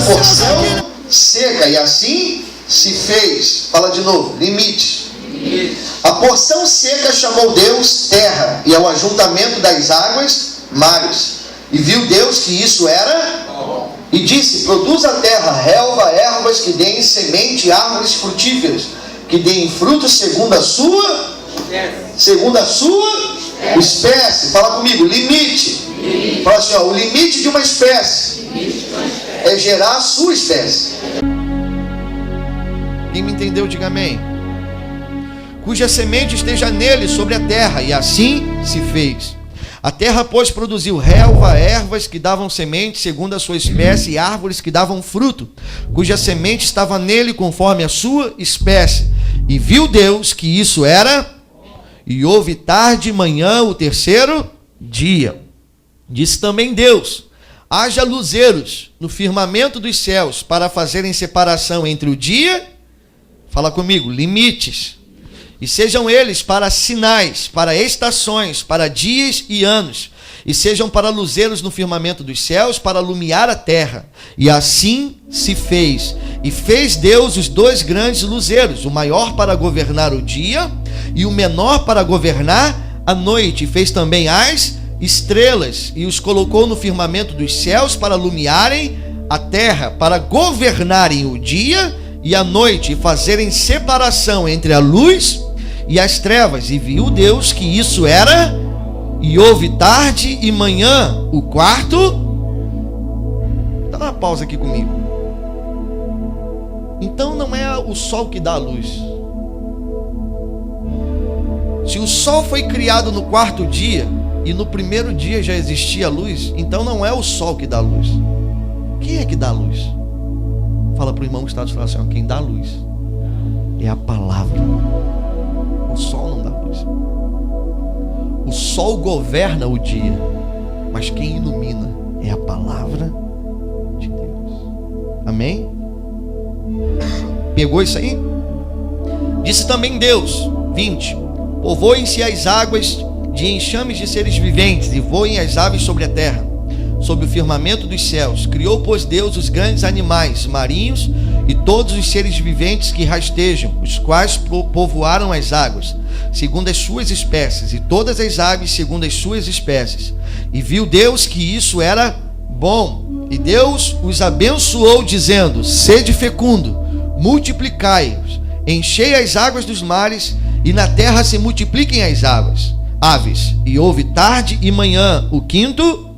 porção seca, e assim se fez. Fala de novo, limite. A porção seca chamou Deus terra, e ao ajuntamento das águas, mares. E viu Deus que isso era bom. E disse: produz a terra relva, ervas que deem semente, e árvores frutíferas que deem frutos segundo a sua espécie. Fala comigo, limite. Fala assim, ó, o limite de uma espécie é gerar a sua espécie. Quem me entendeu, diga amém. Cuja semente esteja nele sobre a terra, e assim se fez. A terra, pois, produziu relva, ervas que davam semente segundo a sua espécie, e árvores que davam fruto, cuja semente estava nele conforme a sua espécie. E viu Deus que isso era, e houve tarde e manhã o terceiro dia. Disse também Deus: haja luzeiros no firmamento dos céus, para fazerem separação entre o dia, fala comigo, limites, e sejam eles para sinais, para estações, para dias e anos, e sejam para luzeiros no firmamento dos céus, para alumiar a terra. E assim se fez. E fez Deus os dois grandes luzeiros, o maior para governar o dia, e o menor para governar a noite. E fez também as estrelas, e os colocou no firmamento dos céus, para alumiarem a terra, para governarem o dia e a noite, e fazerem separação entre a luz e as trevas. E viu Deus que isso era, e houve tarde e manhã o quarto. Dá uma pausa aqui comigo. Então não é o sol que dá a luz. Se o sol foi criado no quarto dia, e no primeiro dia já existia a luz, então não é o sol que dá a luz. Quem é que dá a luz? Fala para o irmão que está do lado assim, quem dá a luz é a palavra. O sol não dá luz. O sol governa o dia, mas quem ilumina é a palavra de Deus. Amém? Pegou isso aí? Disse também Deus, 20: povoem-se as águas de enxames de seres viventes, e voem as aves sobre a terra, sobre o firmamento dos céus. Criou, pois, Deus os grandes animais marinhos e todos os seres viventes que rastejam, os quais povoaram as águas, segundo as suas espécies, e todas as aves segundo as suas espécies. E viu Deus que isso era bom. E Deus os abençoou, dizendo: sede fecundo, multiplicai-vos, enchei as águas dos mares, e na terra se multipliquem as aves. E houve tarde e manhã o quinto.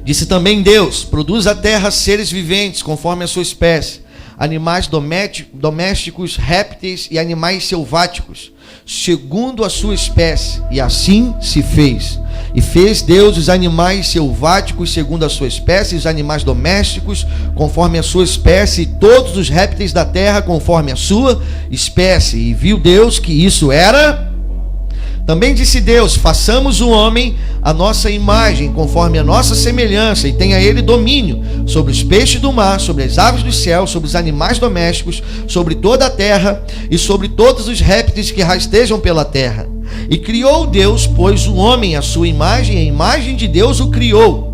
Disse também Deus: produz a terra seres viventes conforme a sua espécie, animais domésticos, répteis e animais selváticos, segundo a sua espécie. E assim se fez. E fez Deus os animais selváticos segundo a sua espécie, os animais domésticos conforme a sua espécie, e todos os répteis da terra conforme a sua espécie. E viu Deus que isso era. Também disse Deus: façamos o homem à nossa imagem, conforme a nossa semelhança, e tenha ele domínio sobre os peixes do mar, sobre as aves do céu, sobre os animais domésticos, sobre toda a terra e sobre todos os répteis que rastejam pela terra. E criou Deus, pois, o homem à sua imagem, a imagem de Deus o criou.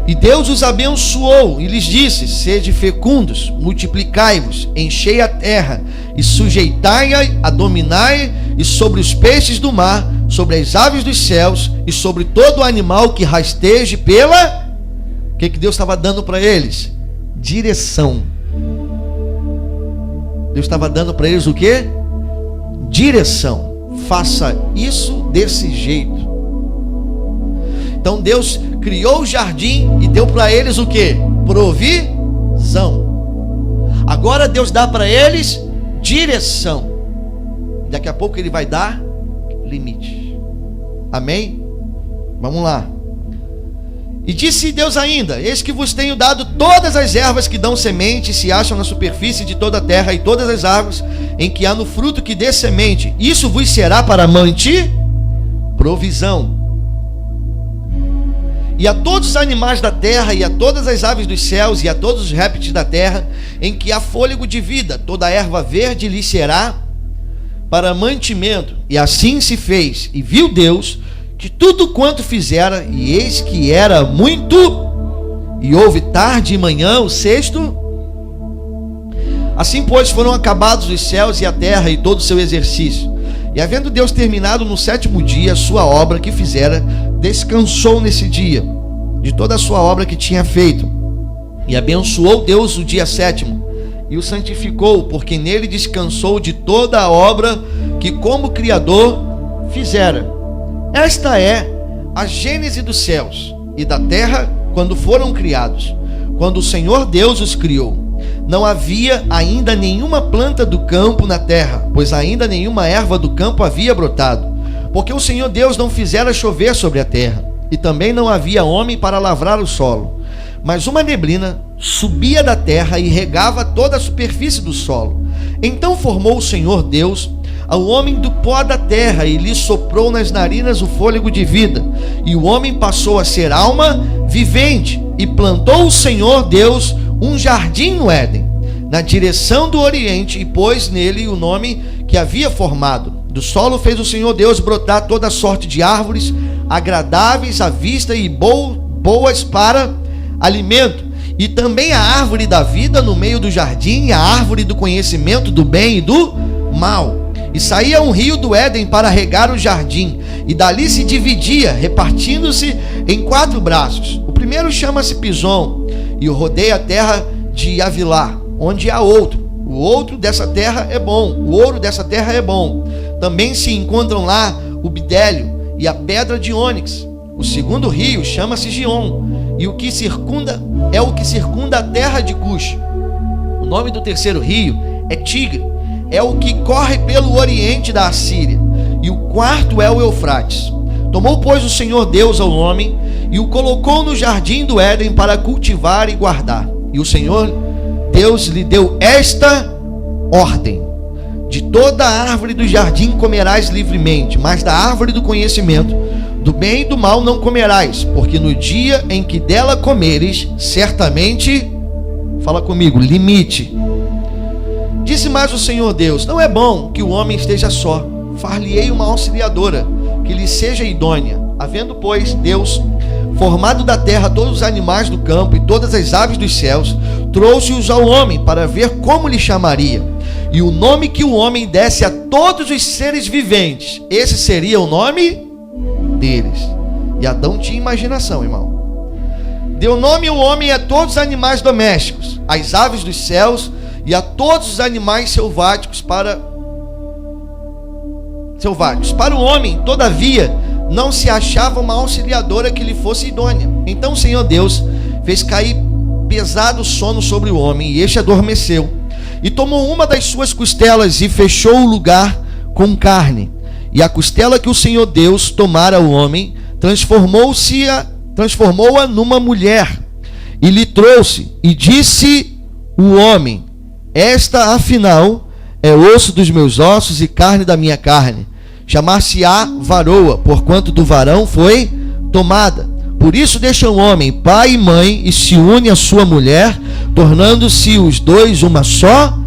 E Deus os abençoou e lhes disse: sede fecundos, multiplicai-vos, enchei a terra e sujeitai-a, dominai, e sobre os peixes do mar, sobre as aves dos céus e sobre todo animal que rasteje pela... O que Deus estava dando para eles? Direção. Deus estava dando para eles o quê? Direção. Faça isso desse jeito. Então Deus criou o jardim e deu para eles o quê? Provisão. Agora Deus dá para eles direção. Daqui a pouco Ele vai dar limite. Amém? Vamos lá. E disse Deus ainda: eis que vos tenho dado todas as ervas que dão semente, se acham na superfície de toda a terra, e todas as árvores em que há no fruto que dê semente. Isso vos será para manter provisão. E a todos os animais da terra, e a todas as aves dos céus, e a todos os répteis da terra, em que há fôlego de vida, toda a erva verde lhe será para mantimento. E assim se fez. E viu Deus que tudo quanto fizera, e eis que era muito E houve tarde e manhã o sexto. Assim, pois, foram acabados os céus e a terra e todo o seu exercício. E havendo Deus terminado no sétimo dia a sua obra que fizera, descansou nesse dia de toda a sua obra que tinha feito. E abençoou Deus o dia sétimo e o santificou, porque nele descansou de toda a obra que como Criador fizera. Esta é a gênese dos céus e da terra quando foram criados, quando o Senhor Deus os criou. Não havia ainda nenhuma planta do campo na terra, pois ainda nenhuma erva do campo havia brotado, porque o Senhor Deus não fizera chover sobre a terra, e também não havia homem para lavrar o solo. Mas uma neblina subia da terra e regava toda a superfície do solo. Então formou o Senhor Deus ao homem do pó da terra e lhe soprou nas narinas o fôlego de vida. E o homem passou a ser alma vivente. E plantou o Senhor Deus um jardim no Éden, na direção do oriente, e pôs nele o nome que havia formado. Do solo fez o Senhor Deus brotar toda sorte de árvores, agradáveis à vista e boas para alimento, e também a árvore da vida no meio do jardim, e a árvore do conhecimento do bem e do mal. E saía um rio do Éden para regar o jardim, e dali se dividia, repartindo-se em 4 braços. O primeiro chama-se Pison, e rodeia a terra de Avilá, onde há outro. O outro dessa terra é bom, o ouro dessa terra é bom. Também se encontram lá o bidélio e a pedra de ônix. O segundo rio chama-se Gion, e o que circunda a terra de Cush. O nome do terceiro rio é Tigre, é o que corre pelo oriente da Assíria. E o quarto é o Eufrates. Tomou, pois, o Senhor Deus ao homem e o colocou no jardim do Éden para cultivar e guardar. E o Senhor Deus lhe deu esta ordem: de toda a árvore do jardim comerás livremente, mas da árvore do conhecimento do bem e do mal não comerás, porque no dia em que dela comeres, certamente, fala comigo, limite. Disse mais o Senhor Deus: não é bom que o homem esteja só, far-lhe-ei uma auxiliadora, que lhe seja idônea. Havendo, pois, Deus formado da terra todos os animais do campo e todas as aves dos céus, trouxe-os ao homem para ver como lhe chamaria. E o nome que o homem desse a todos os seres viventes, esse seria o nome deles. E Adão tinha imaginação, irmão. Deu nome ao homem a todos os animais domésticos, às aves dos céus e a todos os animais selváticos. Para o homem, todavia, não se achava uma auxiliadora que lhe fosse idônea. Então o Senhor Deus fez cair pesado sono sobre o homem, e este adormeceu. E tomou uma das suas costelas e fechou o lugar com carne. E a costela que o Senhor Deus tomara ao homem, transformou-a numa mulher, e lhe trouxe. E disse o homem: esta, afinal, é osso dos meus ossos e carne da minha carne. Chamar-se-á varoa, porquanto do varão foi tomada. Por isso deixa o homem pai e mãe e se une à sua mulher, tornando-se os dois uma só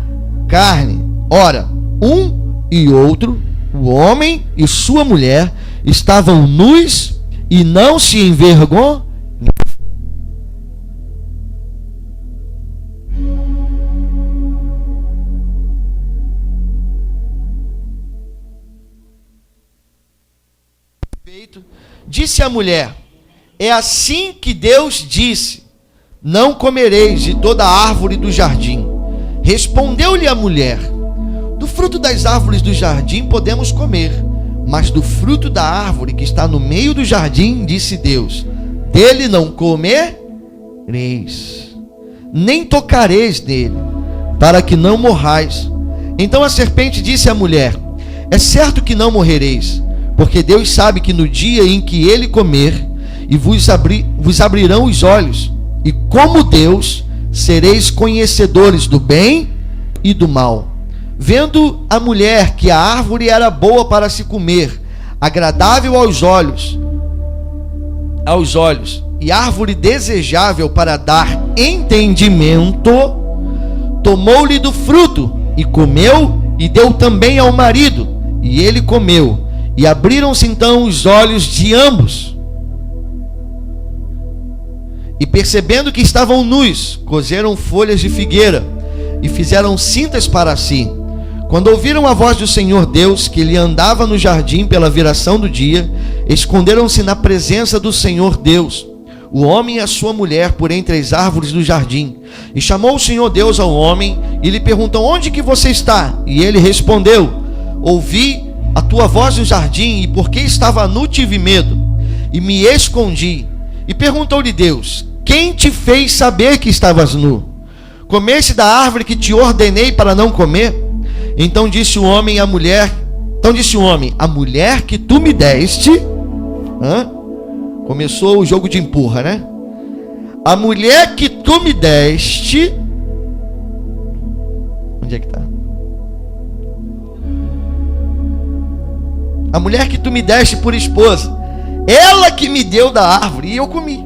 carne. Ora, um e outro, o homem e sua mulher, estavam nus e não se envergonham. Disse a mulher: é assim que Deus disse: não comereis de toda a árvore do jardim. Respondeu-lhe a mulher: do fruto das árvores do jardim podemos comer, mas do fruto da árvore que está no meio do jardim, disse Deus: dele não comereis, nem tocareis nele, para que não morrais. Então a serpente disse à mulher: é certo que não morrereis, porque Deus sabe que no dia em que ele comer, e vos abrirão os olhos, e como Deus, sereis conhecedores do bem e do mal. Vendo a mulher que a árvore era boa para se comer, agradável aos olhos, e árvore desejável para dar entendimento, tomou-lhe do fruto, e comeu, e deu também ao marido, e ele comeu. E abriram-se então os olhos de ambos, E percebendo que estavam nus, coseram folhas de figueira e fizeram cintas para si. Quando ouviram a voz do Senhor Deus, que lhe andava no jardim pela viração do dia, esconderam-se na presença do Senhor Deus, o homem e a sua mulher, por entre as árvores do jardim. E chamou o Senhor Deus ao homem e lhe perguntou: onde que você está? E ele respondeu: ouvi a tua voz no jardim, e porque estava nu tive medo, e me escondi. E perguntou-lhe Deus: quem te fez saber que estavas nu? Comeste da árvore que te ordenei para não comer? Então disse o homem à mulher: a mulher que tu me deste. Começou o jogo de empurra, né? A mulher que tu me deste. Onde é que está? A mulher que tu me deste por esposa, ela que me deu da árvore e eu comi.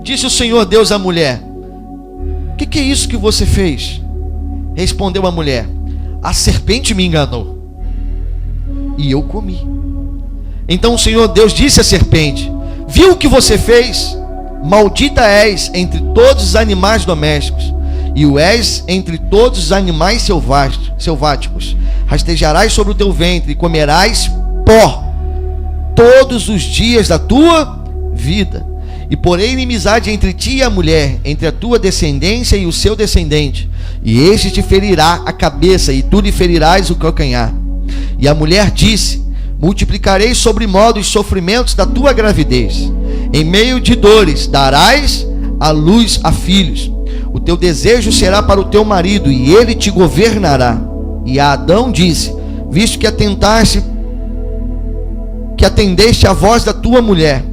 Disse o Senhor Deus à mulher: o que é isso que você fez? Respondeu a mulher: a serpente me enganou e eu comi. Então o Senhor Deus disse à serpente: viu o que você fez? Maldita és entre todos os animais domésticos, e o és entre todos os animais selváticos. Rastejarás sobre o teu ventre e comerás pó todos os dias da tua vida. E porém inimizade entre ti e a mulher, entre a tua descendência e o seu descendente, e este te ferirá a cabeça, e tu lhe ferirás o calcanhar. E a mulher disse: multiplicarei sobremodo os sofrimentos da tua gravidez. Em meio de dores darás à luz a filhos. O teu desejo será para o teu marido, e ele te governará. E a Adão disse: visto que atendeste à voz da tua mulher,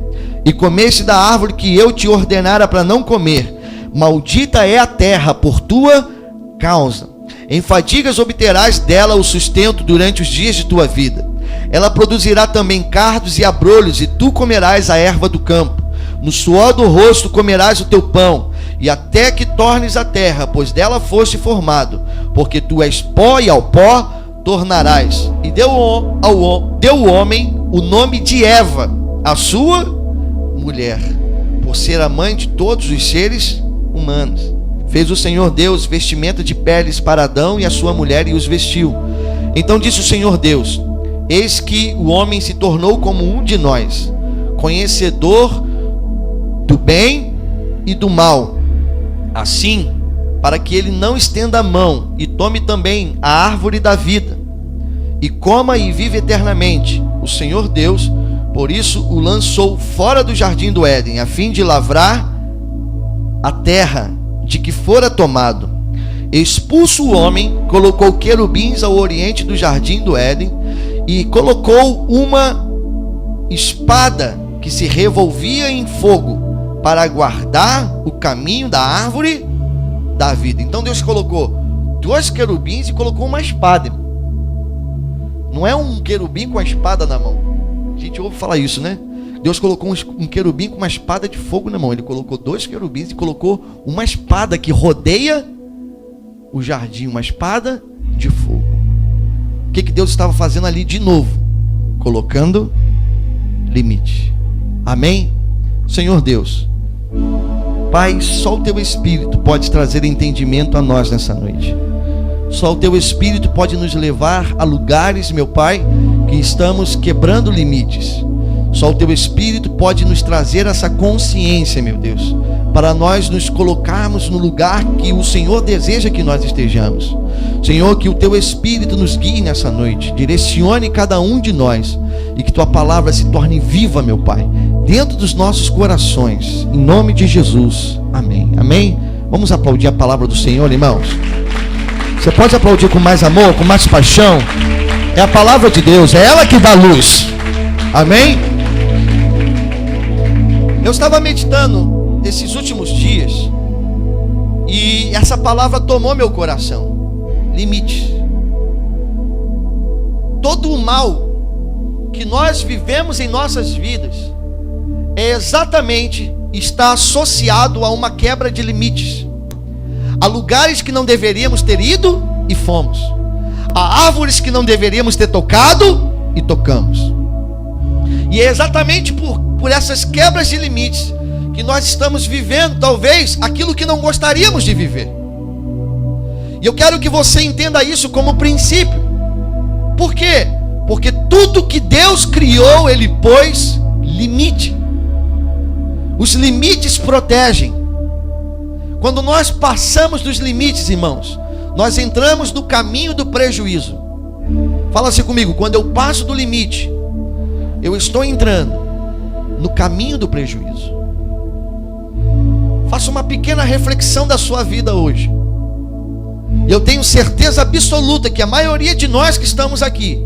e comeste da árvore que eu te ordenara para não comer, maldita é a terra por tua causa. Em fadigas obterás dela o sustento durante os dias de tua vida. Ela produzirá também cardos e abrolhos, e tu comerás a erva do campo. No suor do rosto comerás o teu pão, e até que tornes a terra, pois dela foste formado, porque tu és pó e ao pó tornarás. E deu o homem o nome de Eva, a sua mulher, por ser a mãe de todos os seres humanos. Fez o Senhor Deus vestimenta de peles para Adão e a sua mulher, e os vestiu. Então disse o Senhor Deus: eis que o homem se tornou como um de nós, conhecedor do bem e do mal. Assim, para que ele não estenda a mão e tome também a árvore da vida, e coma e vive eternamente. O Senhor Deus, por isso, o lançou fora do jardim do Éden, a fim de lavrar a terra de que fora tomado. Expulso o homem, colocou querubins ao oriente do jardim do Éden, e colocou uma espada que se revolvia em fogo, para guardar o caminho da árvore da vida. Então Deus colocou 2 querubins e colocou uma espada. Não é um querubim com a espada na mão. A gente ouve falar isso, né? Deus colocou um querubim com uma espada de fogo na mão. Ele colocou 2 querubins e colocou uma espada que rodeia o jardim, uma espada de fogo. O que Deus estava fazendo ali de novo? Colocando limite. Amém? Senhor Deus, Pai, só o Teu Espírito pode trazer entendimento a nós nessa noite. Só o Teu Espírito pode nos levar a lugares, meu Pai, que estamos quebrando limites. Só o Teu Espírito pode nos trazer essa consciência, meu Deus, para nós nos colocarmos no lugar que o Senhor deseja que nós estejamos. Senhor, que o Teu Espírito nos guie nessa noite, direcione cada um de nós, e que Tua palavra se torne viva, meu Pai, dentro dos nossos corações, em nome de Jesus, amém. Amém? Vamos aplaudir a palavra do Senhor, irmãos. Você pode aplaudir com mais amor, com mais paixão. É a palavra de Deus, é ela que dá luz. Amém? Eu estava meditando nesses últimos dias, e essa palavra tomou meu coração. Limites. Todo o mal que nós vivemos em nossas vidas está associado a uma quebra de limites, a lugares que não deveríamos ter ido e fomos, a árvores que não deveríamos ter tocado e tocamos. E é exatamente por essas quebras de limites que nós estamos vivendo, talvez, aquilo que não gostaríamos de viver. E eu quero que você entenda isso como princípio. Por quê? Porque tudo que Deus criou, Ele pôs limite. Os limites protegem. Quando nós passamos dos limites, irmãos, nós entramos no caminho do prejuízo. Fala assim comigo: quando eu passo do limite, eu estou entrando no caminho do prejuízo. Faça uma pequena reflexão da sua vida hoje. Eu tenho certeza absoluta que a maioria de nós que estamos aqui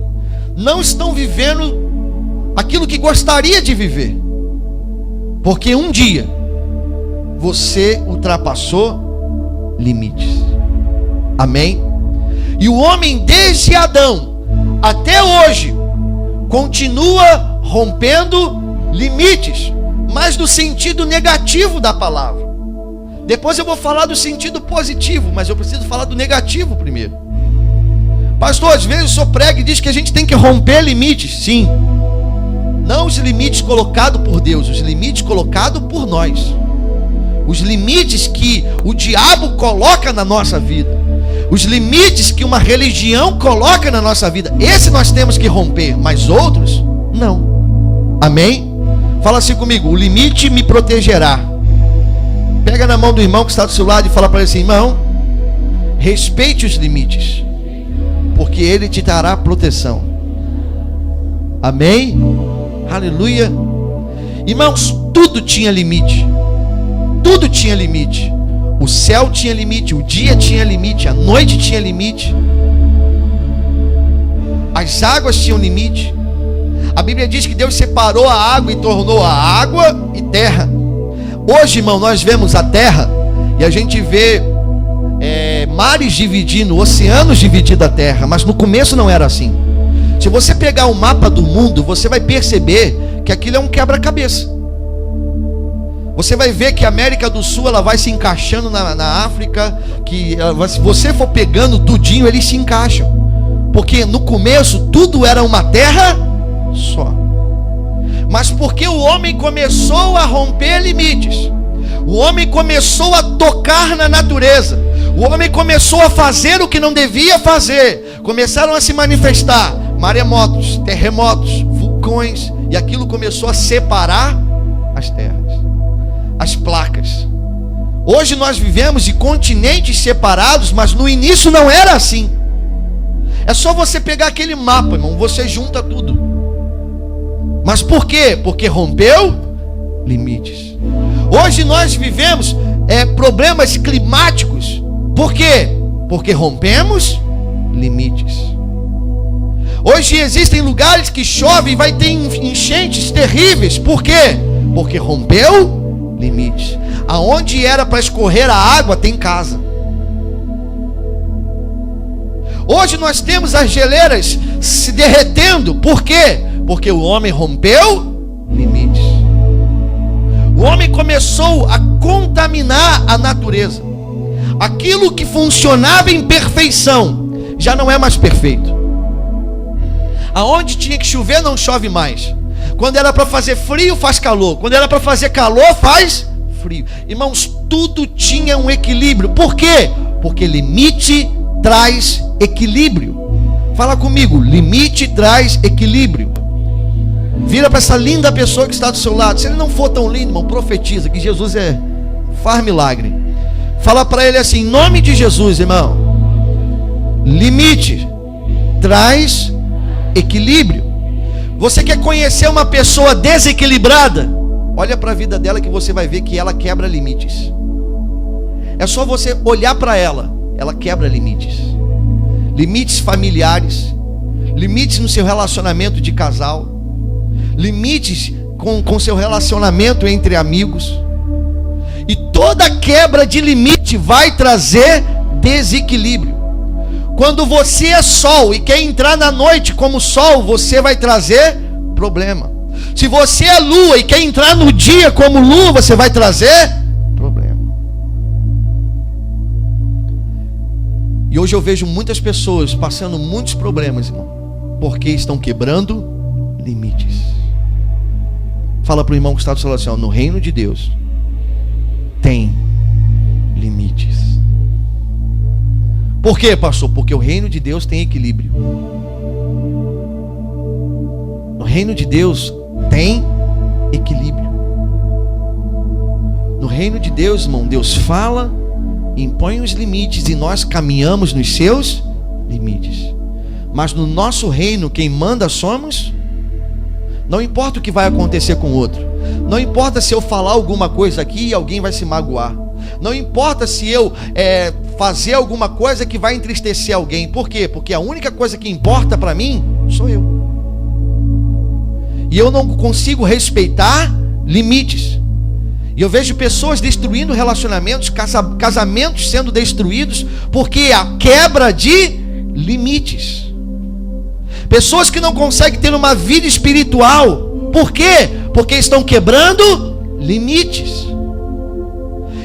não estão vivendo aquilo que gostaria de viver, porque um dia você ultrapassou limites. Amém? E o homem desde Adão até hoje continua rompendo limites, mas no sentido negativo da palavra. Depois eu vou falar do sentido positivo, mas eu preciso falar do negativo primeiro. Pastor, às vezes o senhor prega e diz que a gente tem que romper limites. Sim. Não os limites colocados por Deus, os limites colocados por nós. Os limites que o diabo coloca na nossa vida. Os limites que uma religião coloca na nossa vida. Esse nós temos que romper, mas outros, não. Amém? Fala assim comigo: o limite me protegerá. Pega na mão do irmão que está do seu lado e fala para ele assim: irmão, respeite os limites, porque ele te dará proteção. Amém? Aleluia. Irmãos, tudo tinha limite. Tudo tinha limite. O céu tinha limite, o dia tinha limite, a noite tinha limite, as águas tinham limite. A Bíblia diz que Deus separou a água e tornou a água e terra. Hoje, irmão, nós vemos a terra e a gente vê mares dividindo, oceanos dividindo a terra, mas no começo não era assim. Se você pegar o mapa do mundo, você vai perceber que aquilo é um quebra-cabeça. Você vai ver que a América do Sul ela vai se encaixando na África, que se você for pegando tudinho, eles se encaixam. Porque no começo tudo era uma terra só. Mas porque o homem começou a romper limites, o homem começou a tocar na natureza, o homem começou a fazer o que não devia fazer, começaram a se manifestar maremotos, terremotos, vulcões, e aquilo começou a separar as terras, as placas. Hoje nós vivemos de continentes separados, mas no início não era assim. É só você pegar aquele mapa, irmão, você junta tudo. Mas por quê? Porque rompeu limites. Hoje nós vivemos problemas climáticos. Por quê? Porque rompemos limites. Hoje existem lugares que chove e vai ter enchentes terríveis. Por quê? Porque rompeu limites. Aonde era para escorrer a água tem casa. Hoje nós temos as geleiras se derretendo. Por quê? Porque o homem rompeu limites. O homem começou a contaminar a natureza. Aquilo que funcionava em perfeição já não é mais perfeito. Aonde tinha que chover não chove mais. Quando era para fazer frio faz calor. Quando era para fazer calor faz frio. Irmãos, tudo tinha um equilíbrio. Por quê? Porque limite traz equilíbrio. Fala comigo: limite traz equilíbrio. Vira para essa linda pessoa que está do seu lado. Se ele não for tão lindo, irmão, profetiza que Jesus faz milagre. Fala para ele assim: em nome de Jesus, irmão, limite traz equilíbrio. Você quer conhecer uma pessoa desequilibrada? Olha para a vida dela que você vai ver que ela quebra limites. É só você olhar para ela, ela quebra limites. Limites familiares, limites no seu relacionamento de casal, limites com seu relacionamento entre amigos. E toda quebra de limite vai trazer desequilíbrio. Quando você é sol e quer entrar na noite como sol, você vai trazer problema. Se você é lua e quer entrar no dia como lua, você vai trazer problema. E hoje eu vejo muitas pessoas passando muitos problemas, irmão, porque estão quebrando limites. Fala para o irmão que está do seu lado assim: no reino de Deus, tem limites. Por quê, pastor? Porque o reino de Deus tem equilíbrio. O reino de Deus tem equilíbrio. No reino de Deus, irmão, Deus fala, impõe os limites e nós caminhamos nos seus limites. Mas no nosso reino, quem manda somos. Não importa o que vai acontecer com o outro. Não importa se eu falar alguma coisa aqui e alguém vai se magoar. Não importa se eu fazer alguma coisa que vai entristecer alguém. Por quê? Porque a única coisa que importa para mim sou eu. E eu não consigo respeitar limites. E eu vejo pessoas destruindo relacionamentos, casamentos sendo destruídos, porque a quebra de limites. Pessoas que não conseguem ter uma vida espiritual. Por quê? Porque estão quebrando limites.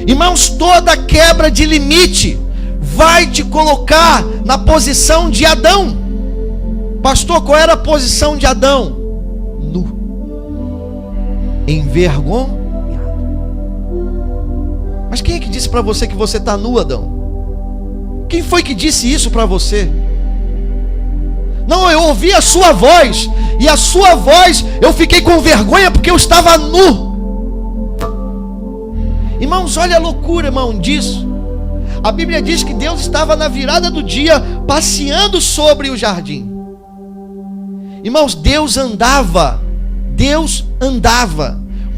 Irmãos, toda quebra de limite vai te colocar na posição de Adão. Pastor, qual era a posição de Adão? Nu. Envergonhado. Mas quem é que disse para você que você está nu, Adão? Quem foi que disse isso para você? Não, eu ouvi a sua voz, e a sua voz eu fiquei com vergonha porque eu estava nu. Irmãos, olha a loucura, irmão, disso. A Bíblia diz que Deus estava na virada do dia passeando sobre o jardim. Irmãos, Deus andava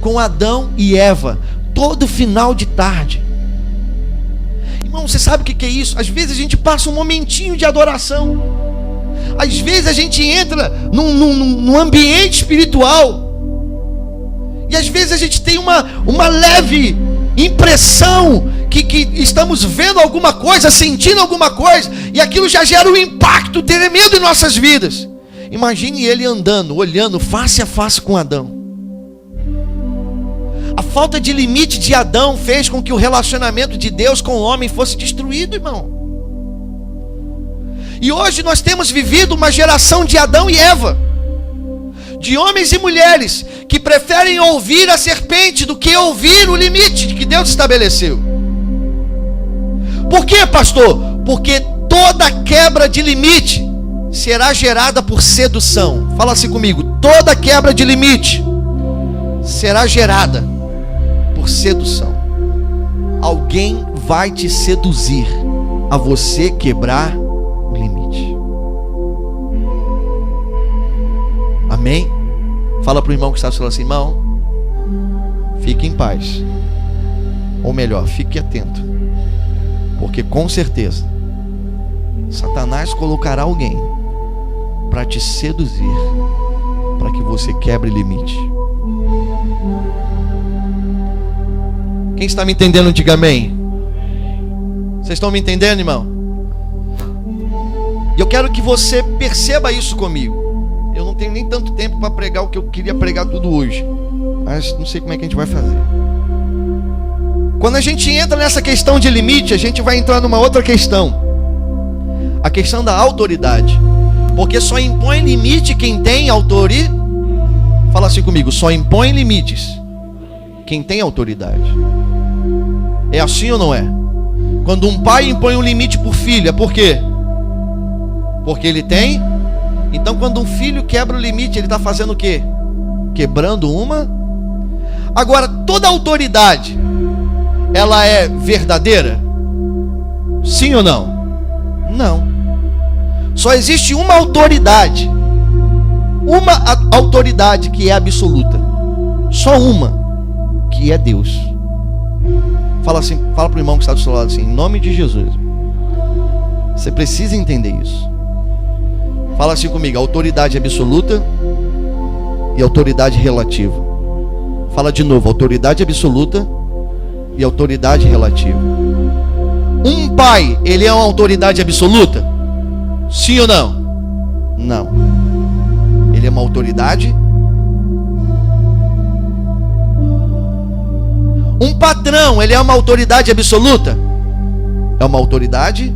com Adão e Eva todo final de tarde. Irmão, você sabe o que é isso? Às vezes a gente passa um momentinho de adoração. Às vezes a gente entra num ambiente espiritual. E às vezes a gente tem uma leve impressão que estamos vendo alguma coisa, sentindo alguma coisa, e aquilo já gera um impacto tremendo em nossas vidas. Imagine ele andando, olhando face a face com Adão. A falta de limite de Adão fez com que o relacionamento de Deus com o homem fosse destruído, irmão. E hoje nós temos vivido uma geração de Adão e Eva, de homens e mulheres que preferem ouvir a serpente do que ouvir o limite que Deus estabeleceu. Por quê, pastor? Porque toda quebra de limite será gerada por sedução. Fala assim comigo: toda quebra de limite será gerada por sedução. Alguém vai te seduzir a você quebrar o limite. Amém? Fala para o irmão que está falando assim: irmão, fique em paz. Ou melhor, fique atento, porque com certeza Satanás colocará alguém para te seduzir, para que você quebre limite. Quem está me entendendo, diga amém. Vocês estão me entendendo, irmão? E eu quero que você perceba isso comigo. Eu não tenho nem tanto tempo para pregar o que eu queria pregar tudo hoje, mas não sei como é que a gente vai fazer. Quando a gente entra nessa questão de limite, a gente vai entrar numa outra questão, a questão da autoridade. Porque só impõe limite quem tem autoridade. Fala assim comigo: só impõe limites quem tem autoridade. É assim ou não é? Quando um pai impõe um limite por filho, é por quê? Porque ele tem. Então quando um filho quebra o limite, ele está fazendo o quê? Quebrando uma. Agora, toda autoridade, ela é verdadeira? Sim ou não? Não. Só existe uma autoridade que é absoluta. Só uma, que é Deus. Fala assim, fala para o irmão que está do seu lado assim: em nome de Jesus. Você precisa entender isso. Fala assim comigo: autoridade absoluta e autoridade relativa. Fala de novo: autoridade absoluta e autoridade relativa. Um pai, ele é uma autoridade absoluta? Sim ou não? Não. Ele é uma autoridade. Um patrão, ele é uma autoridade absoluta? É uma autoridade.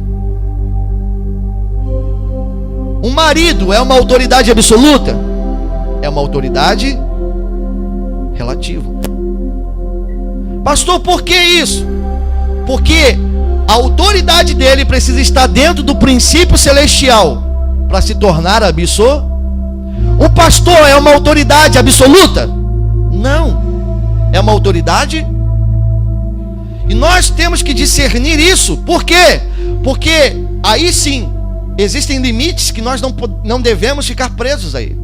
Um marido é uma autoridade absoluta? É uma autoridade relativa. Pastor, por que isso? Porque a autoridade dele precisa estar dentro do princípio celestial para se tornar absoluto. O pastor é uma autoridade absoluta? Não. É uma autoridade. E nós temos que discernir isso. Por quê? Porque aí sim existem limites que nós não devemos ficar presos a ele.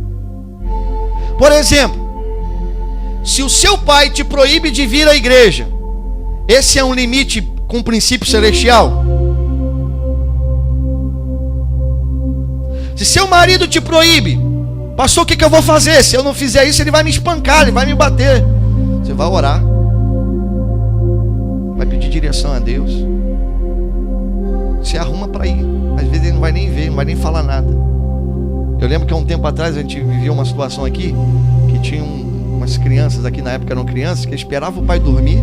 Por exemplo, se o seu pai te proíbe de vir à igreja, esse é um limite com o princípio celestial? Se seu marido te proíbe, pastor, o que eu vou fazer? Se eu não fizer isso, ele vai me espancar, ele vai me bater. Você vai orar, vai pedir direção a Deus, se arruma para ir. Às vezes ele não vai nem ver, não vai nem falar nada. Eu lembro que há um tempo atrás a gente vivia uma situação aqui, que tinha umas crianças aqui, na época eram crianças, que esperavam o pai dormir,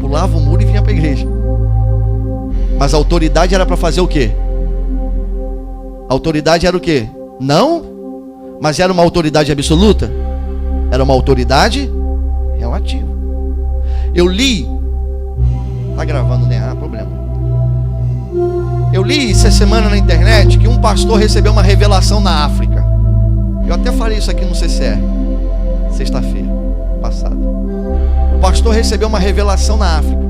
pulava o muro e vinha para a igreja. Mas a autoridade era para fazer o quê? A autoridade era o quê? Não, mas era uma autoridade absoluta? Era uma autoridade relativa. Eu li, tá gravando, né? Ah, problema. Eu li essa semana na internet que um pastor recebeu uma revelação na África. Eu até falei isso aqui no CCR, sexta-feira passada. O pastor recebeu uma revelação na África,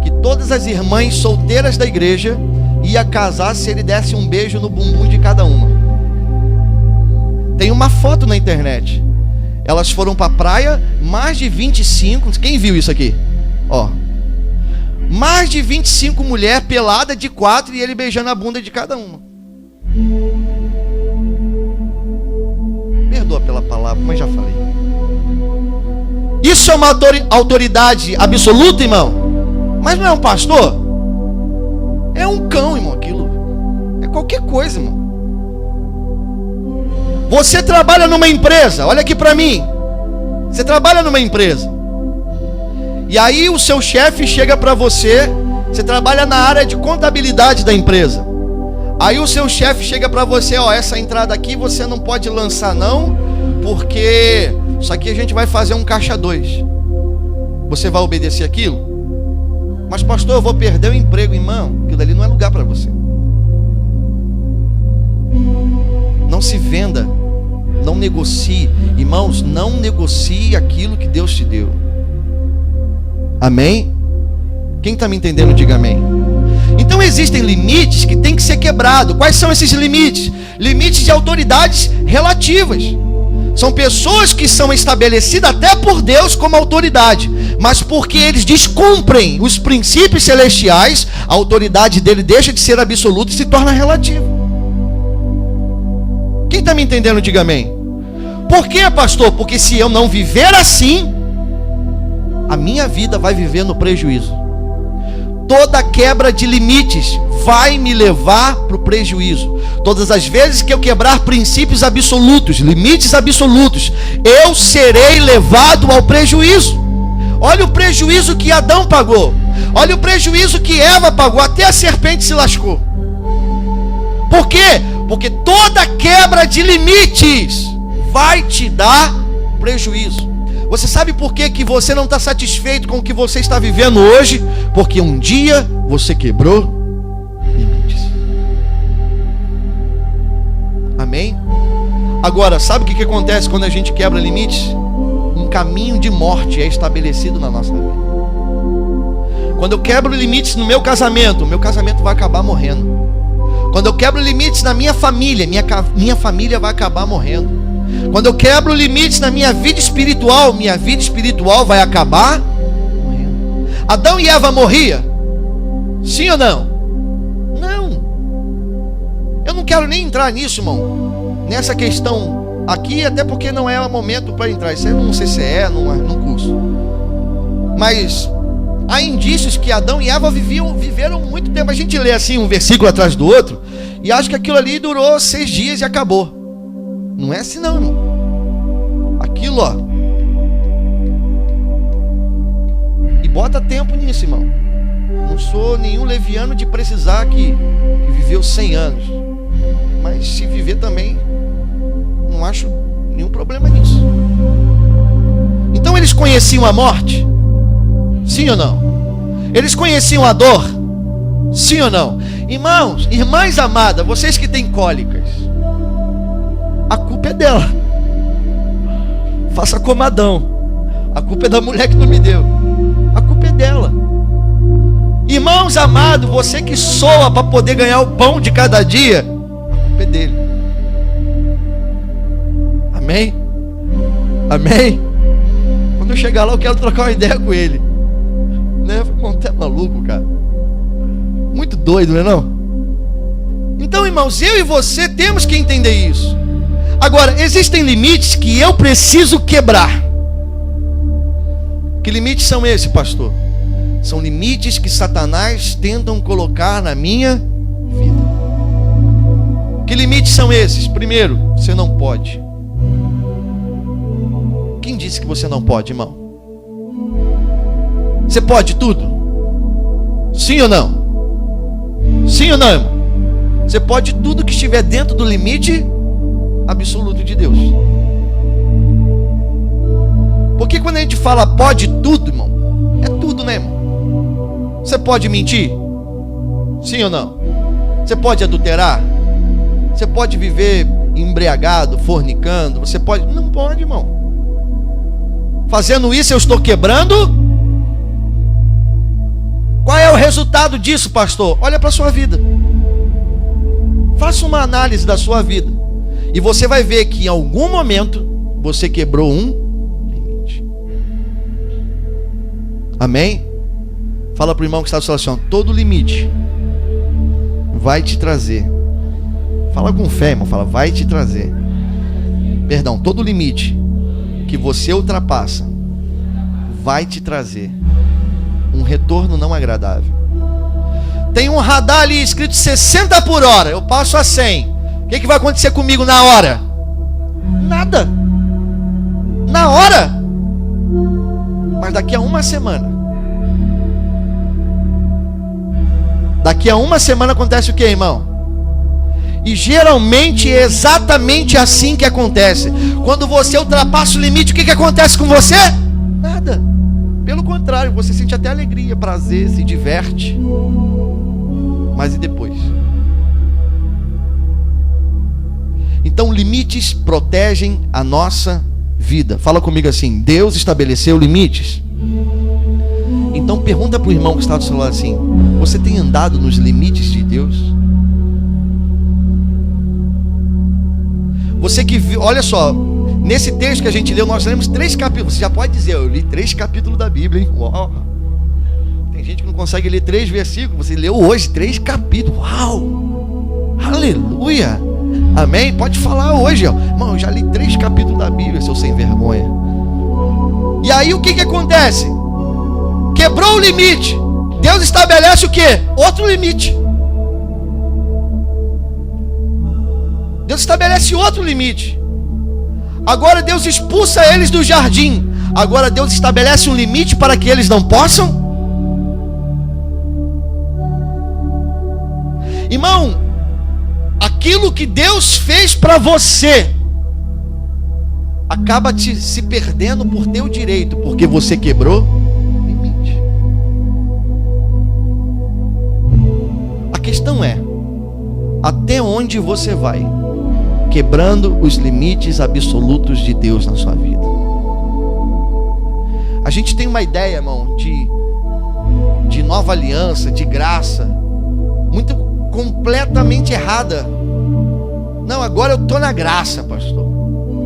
que todas as irmãs solteiras da igreja ia casar se ele desse um beijo no bumbum de cada uma. Tem uma foto na internet. Elas foram para a praia, mais de 25. Quem viu isso aqui? Ó, mais de 25 mulheres peladas de 4 e ele beijando a bunda de cada uma. Perdoa pela palavra, mas já falei. Isso é uma autoridade absoluta, irmão? Mas não é um pastor? É um cão, irmão, aquilo. É qualquer coisa, irmão. Você trabalha numa empresa, olha aqui para mim. Você trabalha numa empresa. E aí o seu chefe chega para você, você trabalha na área de contabilidade da empresa. Aí o seu chefe chega para você, ó, essa entrada aqui você não pode lançar não, porque isso aqui a gente vai fazer um caixa 2. Você vai obedecer aquilo? Mas pastor, eu vou perder o emprego, irmão. Aquilo dali não é lugar para você. Não se venda, não negocie. Irmãos, não negocie aquilo que Deus te deu. Amém? Quem está me entendendo, diga amém. Então existem limites que tem que ser quebrados. Quais são esses limites? Limites de autoridades relativas. São pessoas que são estabelecidas até por Deus como autoridade, mas porque eles descumprem os princípios celestiais, a autoridade dele deixa de ser absoluta e se torna relativa. Quem está me entendendo, diga amém. Por quê, pastor? Porque se eu não viver assim, a minha vida vai viver no prejuízo. Toda quebra de limites vai me levar para o prejuízo. Todas as vezes que eu quebrar princípios absolutos, limites absolutos, eu serei levado ao prejuízo. Olha o prejuízo que Adão pagou. Olha o prejuízo que Eva pagou. Até a serpente se lascou. Por quê? Porque toda quebra de limites vai te dar prejuízo. Você sabe por que você não está satisfeito com o que você está vivendo hoje? Porque um dia você quebrou limites. Amém? Agora, sabe o que acontece quando a gente quebra limites? Um caminho de morte é estabelecido na nossa vida. Quando eu quebro limites no meu casamento vai acabar morrendo. Quando eu quebro limites na minha família vai acabar morrendo. Quando eu quebro limites na minha vida espiritual vai acabar morrendo. Adão e Eva morriam? Sim ou não? Não. Eu não quero nem entrar nisso, irmão, nessa questão aqui, até porque não é o momento para entrar. Isso é num CCE, num curso. Mas há indícios que Adão e Eva viveram muito tempo. A gente lê assim um versículo atrás do outro e acha que aquilo ali durou 6 dias e acabou. Não é assim não, irmão. Aquilo, ó. E bota tempo nisso, irmão. Não sou nenhum leviano de precisar que viveu 100 anos. Mas se viver também, não acho nenhum problema nisso. Então eles conheciam a morte? Sim ou não? Eles conheciam a dor? Sim ou não? Irmãos, irmãs amadas, vocês que têm cólicas, a culpa é dela. Faça como Adão. A culpa é da mulher que não me deu. A culpa é dela. Irmãos amados, você que soa para poder ganhar o pão de cada dia, a culpa é dele. Amém? Amém? Quando eu chegar lá, eu quero trocar uma ideia com ele. Né? Irmão, tu é maluco, cara. Muito doido, não é não? Então, irmãos, eu e você temos que entender isso. Agora, existem limites que eu preciso quebrar. Que limites são esses, pastor? São limites que Satanás tentam colocar na minha vida. Que limites são esses? Primeiro, você não pode. Quem disse que você não pode, irmão? Você pode tudo? Sim ou não? Sim ou não, irmão? Você pode tudo que estiver dentro do limite absoluto de Deus. Porque quando a gente fala pode tudo, irmão, é tudo, né, irmão? Você pode mentir? Sim ou não? Você pode adulterar? Você pode viver embriagado, fornicando? Você pode? Não pode, irmão. Fazendo isso eu estou quebrando. Qual é o resultado disso, pastor? Olha para a sua vida. Faça uma análise da sua vida e você vai ver que em algum momento você quebrou um limite. Amém? Fala para o irmão que está do seu lado, todo limite vai te trazer. Fala com fé, irmão. Fala, vai te trazer. Perdão, todo limite que você ultrapassa vai te trazer um retorno não agradável. Tem um radar ali escrito 60 por hora. Eu passo a 100. O que vai acontecer comigo na hora? Nada. Na hora. Mas daqui a uma semana. Daqui a uma semana acontece o que, irmão? E geralmente é exatamente assim que acontece. Quando você ultrapassa o limite, o que acontece com você? Nada. Pelo contrário, você sente até alegria, prazer, se diverte. Mas e depois? Então, limites protegem a nossa vida. Fala comigo assim: Deus estabeleceu limites. Então pergunta para o irmão que está do seu lado assim: você tem andado nos limites de Deus? Você que viu, olha só, nesse texto que a gente leu, nós lemos 3 capítulos. Você já pode dizer, eu li 3 capítulos da Bíblia, hein? Uau. Tem gente que não consegue ler 3 versículos. Você leu hoje 3 capítulos. Uau! Aleluia! Amém? Pode falar hoje, ó. Irmão, eu já li 3 capítulos da Bíblia, seu sem vergonha. E aí o que acontece? Quebrou o limite. Deus estabelece o quê? Outro limite. Deus estabelece outro limite. Agora Deus expulsa eles do jardim. Agora Deus estabelece um limite para que eles não possam. Irmão, aquilo que Deus fez para você acaba se perdendo por teu direito, porque você quebrou limite. A questão é: até onde você vai quebrando os limites absolutos de Deus na sua vida? A gente tem uma ideia, irmão, de nova aliança, de graça, muito completamente errada. Não, agora eu estou na graça, pastor.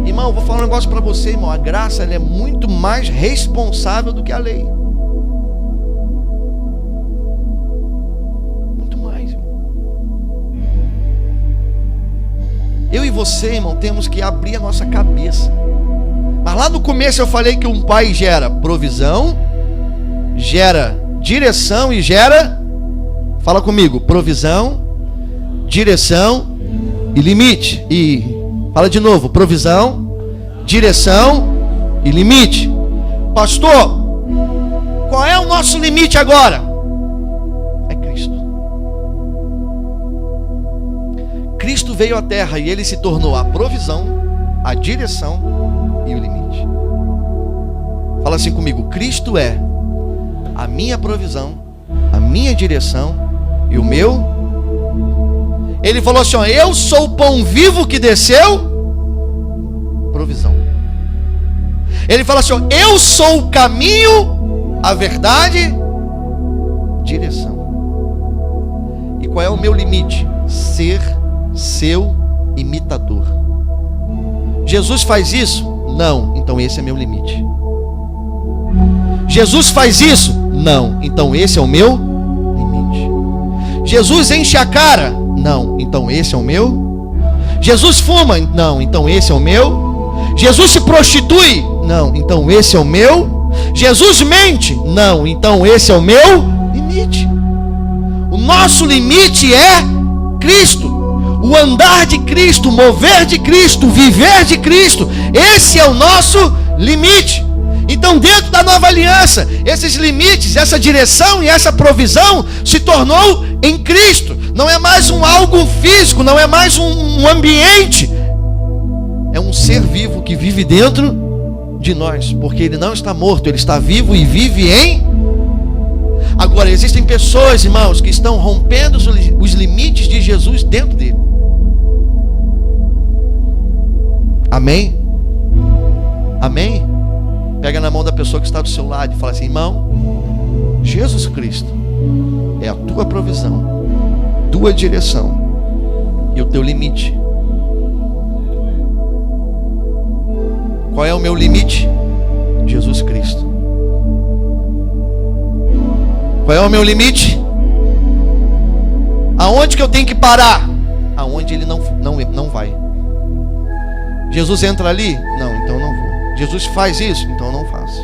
Irmão, eu vou falar um negócio para você, irmão. A graça, ela é muito mais responsável do que a lei. Muito mais, irmão. Eu e você, irmão, temos que abrir a nossa cabeça. Mas lá no começo eu falei que um pai gera provisão, gera direção e gera... Fala comigo: provisão, direção e limite. E fala de novo: provisão, direção e limite. Pastor, qual é o nosso limite agora? É Cristo. Cristo veio à terra e ele se tornou a provisão, a direção e o limite. Fala assim comigo: Cristo é a minha provisão, a minha direção e o meu. Ele falou assim, ó, eu sou o pão vivo que desceu, provisão. Ele fala assim, ó, eu sou o caminho, a verdade, direção. E qual é o meu limite? Ser seu imitador. Jesus faz isso? Não, então esse é meu limite. Jesus faz isso? Não, então esse é o meu limite. Jesus enche a cara? Não, então esse é o meu. Jesus fuma? Não, então esse é o meu. Jesus se prostitui? Não, então esse é o meu. Jesus mente? Não, então esse é o meu limite. O nosso limite é Cristo. O andar de Cristo, o mover de Cristo, o viver de Cristo. Esse é o nosso limite. Então, dentro da nova aliança, esses limites, essa direção e essa provisão se tornou em Cristo. Não é mais um algo físico, não é mais um ambiente. É um ser vivo que vive dentro de nós, porque ele não está morto, ele está vivo e vive em. Agora, existem pessoas, irmãos, que estão rompendo os limites de Jesus dentro dele. Amém? Amém? Pega na mão da pessoa que está do seu lado e fala assim, irmão, Jesus Cristo é a tua provisão, tua direção e o teu limite. Qual é o meu limite? Jesus Cristo. Qual é o meu limite? Aonde que eu tenho que parar? Aonde ele não vai. Jesus entra ali? Não, então não vou. Jesus faz isso? Então eu não faço.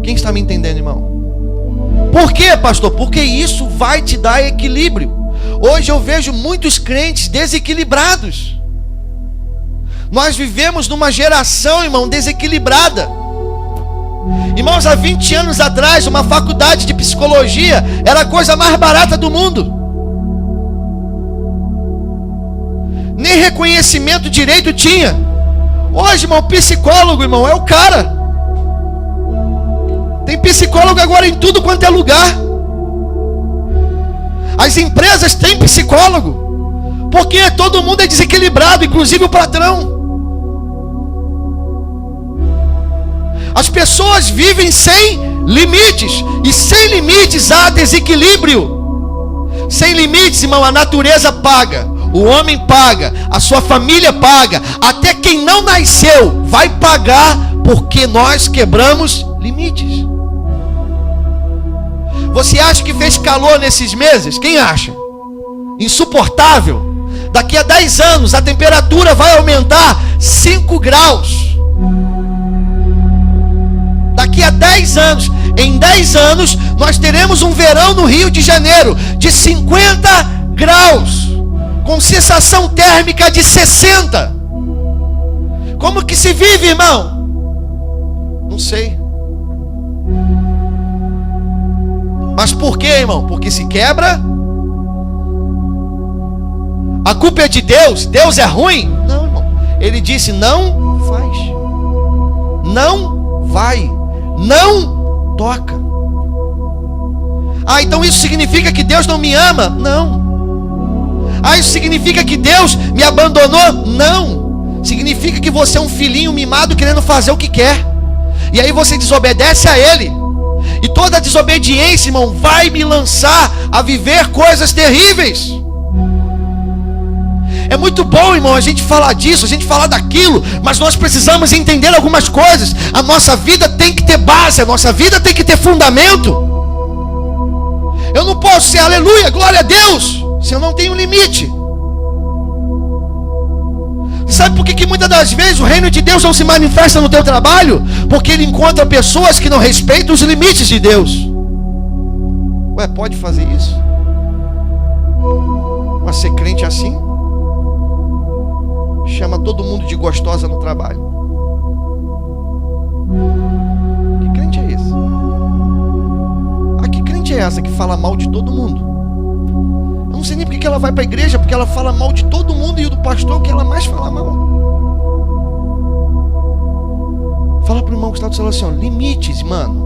Quem está me entendendo, irmão? Por quê, pastor? Porque isso vai te dar equilíbrio. Hoje eu vejo muitos crentes desequilibrados. Nós vivemos numa geração, irmão, desequilibrada. Irmãos, há 20 anos atrás, uma faculdade de psicologia era a coisa mais barata do mundo. Nem reconhecimento direito tinha. Hoje, irmão, psicólogo, irmão, é o cara. Tem psicólogo agora em tudo quanto é lugar. As empresas têm psicólogo, porque todo mundo é desequilibrado, inclusive o patrão. As pessoas vivem sem limites, e sem limites há desequilíbrio. Sem limites, irmão, a natureza paga, o homem paga, a sua família paga, até quem não nasceu vai pagar, porque nós quebramos limites. Você acha que fez calor nesses meses? Quem acha? Insuportável. Daqui a 10 anos a temperatura vai aumentar 5 graus. Daqui a 10 anos, em 10 anos, nós teremos um verão no Rio de Janeiro de 50 graus, com sensação térmica de 60. Como que se vive, irmão? Não sei. Mas por quê, irmão? Porque se quebra. A culpa é de Deus? Deus é ruim? Não, irmão. Ele disse, não faz. Não vai. Não toca. Ah, então isso significa que Deus não me ama? Não. Ah, isso significa que Deus me abandonou? Não. Significa que você é um filhinho mimado querendo fazer o que quer. E aí você desobedece a Ele. E toda desobediência, irmão, vai me lançar a viver coisas terríveis. É muito bom, irmão, a gente falar disso, a gente falar daquilo, mas nós precisamos entender algumas coisas. A nossa vida tem que ter base, a nossa vida tem que ter fundamento. Eu não posso ser aleluia, glória a Deus, se eu não tenho limite. Sabe por que muitas das vezes o reino de Deus não se manifesta no teu trabalho? Porque ele encontra pessoas que não respeitam os limites de Deus. Ué, pode fazer isso? Mas ser crente assim? Chama todo mundo de gostosa no trabalho. Que crente é esse? Ah, que crente é essa que fala mal de todo mundo? Eu não sei nem porque ela vai para a igreja, porque ela fala mal de todo mundo, e o do pastor que ela mais fala mal. Fala para o irmão que está do seu lado assim, ó, limites, mano.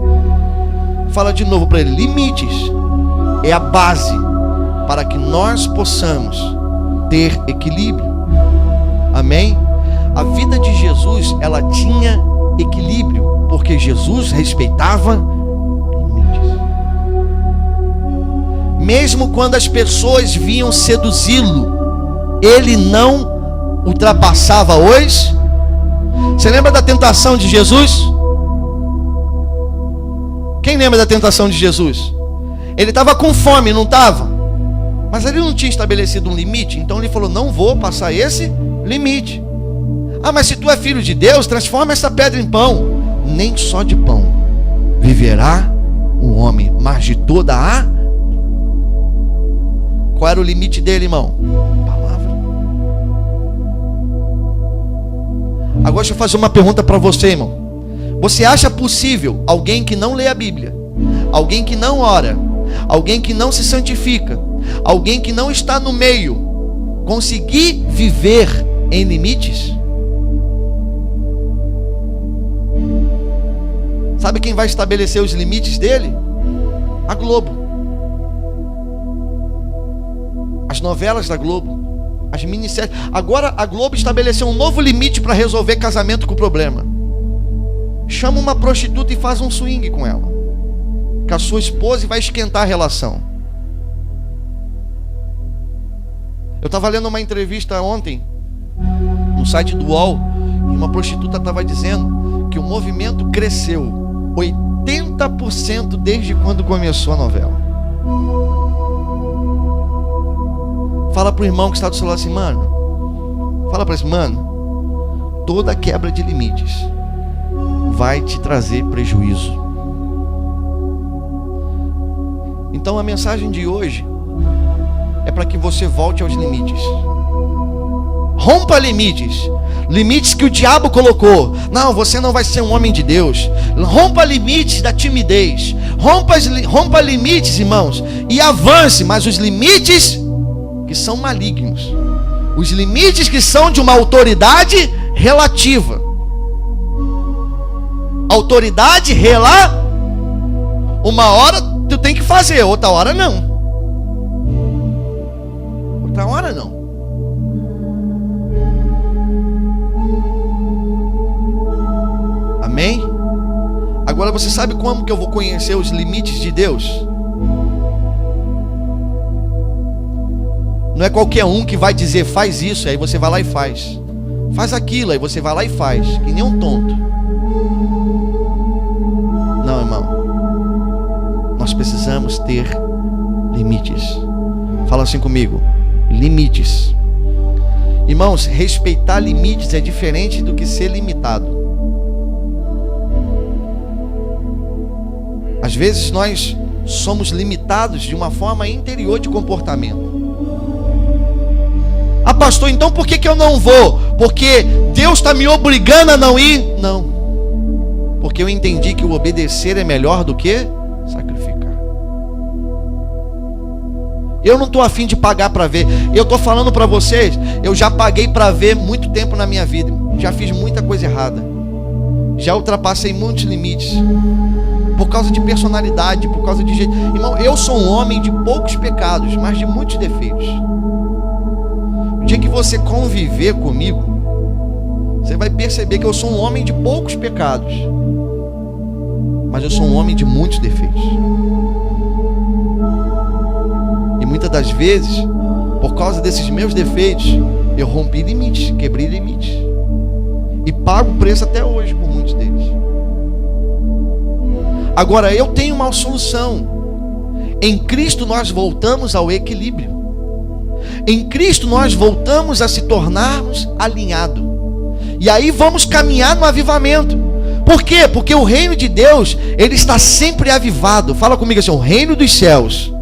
Fala de novo para ele, limites é a base para que nós possamos ter equilíbrio. Amém? A vida de Jesus, ela tinha equilíbrio, porque Jesus respeitava limites. Mesmo quando as pessoas vinham seduzi-lo, ele não ultrapassava os... Você lembra da tentação de Jesus? Quem lembra da tentação de Jesus? Ele estava com fome, não estava? Mas ele não tinha estabelecido um limite, então ele falou, não vou passar esse limite. Ah, mas se tu é filho de Deus, transforma essa pedra em pão. Nem só de pão viverá o homem, mas de toda a... Qual era o limite dele, irmão? Palavra. Agora deixa eu fazer uma pergunta para você, irmão. Você acha possível alguém que não lê a Bíblia, alguém que não ora, alguém que não se santifica, alguém que não está no meio, conseguir viver em limites? Sabe quem vai estabelecer os limites dele? A Globo. As novelas da Globo, as minisséries. Agora a Globo estabeleceu um novo limite para resolver casamento com problema. Chama uma prostituta e faz um swing com ela, com a sua esposa, e vai esquentar a relação. Eu estava lendo uma entrevista ontem no site do UOL, e uma prostituta estava dizendo que o movimento cresceu 80% desde quando começou a novela. Fala pro irmão que está do seu lado assim, mano, fala para esse mano, toda quebra de limites vai te trazer prejuízo. Então a mensagem de hoje é para que você volte aos limites. Rompa limites. Limites que o diabo colocou. Não, você não vai ser um homem de Deus. Rompa limites da timidez. Rompa limites, irmãos, e avance. Mas os limites que são malignos, os limites que são de uma autoridade relativa. Autoridade uma hora tu tem que fazer, outra hora não. Outra hora não. Amém? Agora você sabe como que eu vou conhecer os limites de Deus? Não é qualquer um que vai dizer faz isso, aí você vai lá e faz. Faz aquilo, aí você vai lá e faz, que nem um tonto. Não, irmão. Nós precisamos ter limites. Fala assim comigo, limites. Irmãos, respeitar limites é diferente do que ser limitado. Às vezes nós somos limitados de uma forma interior de comportamento. Ah, pastor, então por que eu não vou? Porque Deus está me obrigando a não ir? Não. Porque eu entendi que o obedecer é melhor do que sacrificar. Eu não estou afim de pagar para ver. Eu estou falando para vocês, eu já paguei para ver muito tempo na minha vida. Já fiz muita coisa errada. Já ultrapassei muitos limites. Por causa de personalidade, por causa de jeito. Irmão, eu sou um homem de poucos pecados, mas de muitos defeitos. O dia que você conviver comigo, você vai perceber que eu sou um homem de poucos pecados, mas eu sou um homem de muitos defeitos. E muitas das vezes, por causa desses meus defeitos, eu rompi limites, quebrei limites, e pago o preço até hoje por muitos deles. Agora eu tenho uma solução. Em Cristo nós voltamos ao equilíbrio. Em Cristo nós voltamos a se tornarmos alinhados. E aí vamos caminhar no avivamento. Por quê? Porque o reino de Deus, ele está sempre avivado. Fala comigo assim, o reino dos céus,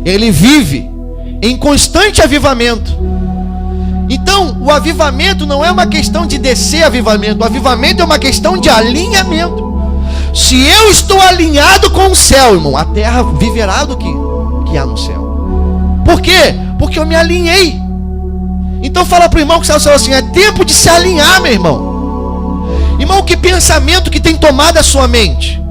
ele vive em constante avivamento. Então, o avivamento não é uma questão de descer avivamento. O avivamento é uma questão de alinhamento. Se eu estou alinhado com o céu, irmão, a terra viverá do que há no céu. Por quê? Porque eu me alinhei. Então fala para o irmão que está assim, é tempo de se alinhar, meu irmão. Irmão, que pensamento que tem tomado a sua mente?